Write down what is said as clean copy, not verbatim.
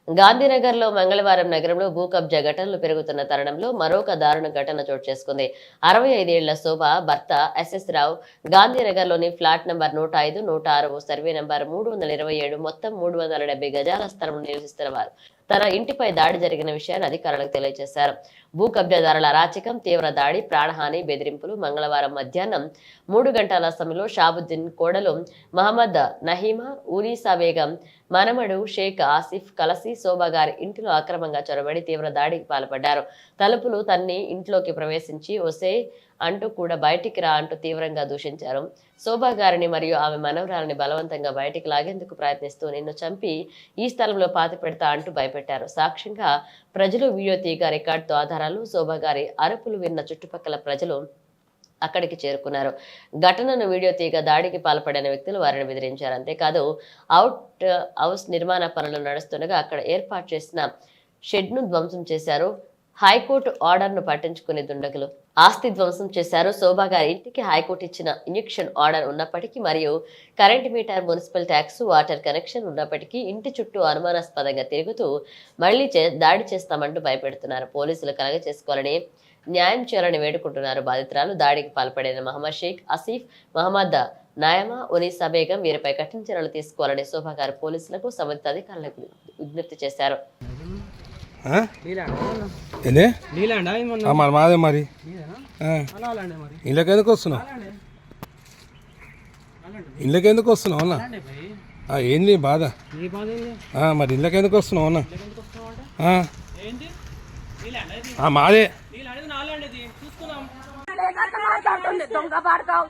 గాంధీనగర్లో మంగళవారం నగరంలో భూ కబ్జా ఘటనలు పెరుగుతున్న తరుణంలో మరొక దారుణ ఘటన చోటు చేసుకుంది. 65 ఏళ్ల శోభ భర్త ఎస్ఎస్ రావు గాంధీనగర్లోని ఫ్లాట్ నంబర్ 105, 106, సర్వే నంబర్ 327 మొత్తం 370 గజాల స్థలంలో నివసిస్తున్న వారు తన ఇంటిపై దాడి జరిగిన విషయాన్ని అధికారులకు తెలియజేశారు. భూ కబ్జాదారుల అరాచకం, తీవ్ర దాడి, ప్రాణహాని, బెదిరింపులు. మంగళవారం మధ్యాహ్నం 3 గంటల సమయంలో షాబుద్దీన్ కోడలు మహమ్మద్ నహీమా, ఊనీసా బేగం మనమడు షేక్ ఆసిఫ్ కలసి శోభా గారి ఇంటిలో అక్రమంగా చొరబడి తీవ్ర దాడికి పాల్పడ్డారు. తలుపులు తన్ని ఇంట్లోకి ప్రవేశించి ఒసే అంటూ కూడా బయటికి రా అంటూ తీవ్రంగా దూషించారు. శోభా గారిని మరియు ఆమె మనవరాలని బలవంతంగా బయటికి లాగేందుకు ప్రయత్నిస్తూ నిన్ను చంపి ఈ స్థలంలో పాతి పెడతా అంటూ భయపెట్టారు. సాక్ష్యంగా ప్రజలు వీడియో తీగ రికార్డుతో ఆధారాలు. శోభా గారి అరుపులు విన్న చుట్టుపక్కల ప్రజలు అక్కడికి చేరుకున్నారు. ఘటనను వీడియో తీగ దాడికి పాల్పడిన వ్యక్తులు వారిని బెదిరించారు. అంతేకాదు అవుట్ హౌస్ నిర్మాణ పనులు నడుస్తుండగా అక్కడ ఏర్పాటు చేసిన షెడ్ను ధ్వంసం చేశారు. హైకోర్టు ఆర్డర్ను పట్టించుకునే దుండగులు ఆస్తి ధ్వంసం చేశారు. శోభా గారి ఇంటికి హైకోర్టు ఇచ్చిన ఇంజెక్షన్ ఆర్డర్ ఉన్నప్పటికీ మరియు current meter, municipal tax, water connection ఉన్నప్పటికీ ఇంటి చుట్టూ అనుమానాస్పదంగా తిరుగుతూ మళ్లీ దాడి చేస్తామంటూ భయపెడుతున్నారు. పోలీసులు కలగ చేసుకోవాలని, న్యాయం చేయాలని వేడుకుంటున్నారు. బాధితురాలు దాడికి పాల్పడిన మహమ్మద్ షేక్ ఆసిఫ్, మహమ్మద్ నాయమా, ఉనీసా బేగం వీరిపై కఠిన చర్యలు తీసుకోవాలని శోభా గారు పోలీసులకు, సంబంధిత అధికారులకు విజ్ఞప్తి చేశారు. మాదే మరి ఇళ్ళకి ఎందుకు వస్తున్నావు? ఇళ్ళకి ఎందుకు వస్తున్నావు అన్న? ఏంది బాధ? మరి ఇళ్ళకి ఎందుకు వస్తున్నావు అన్న? మాదే దొంగ పాడుతావు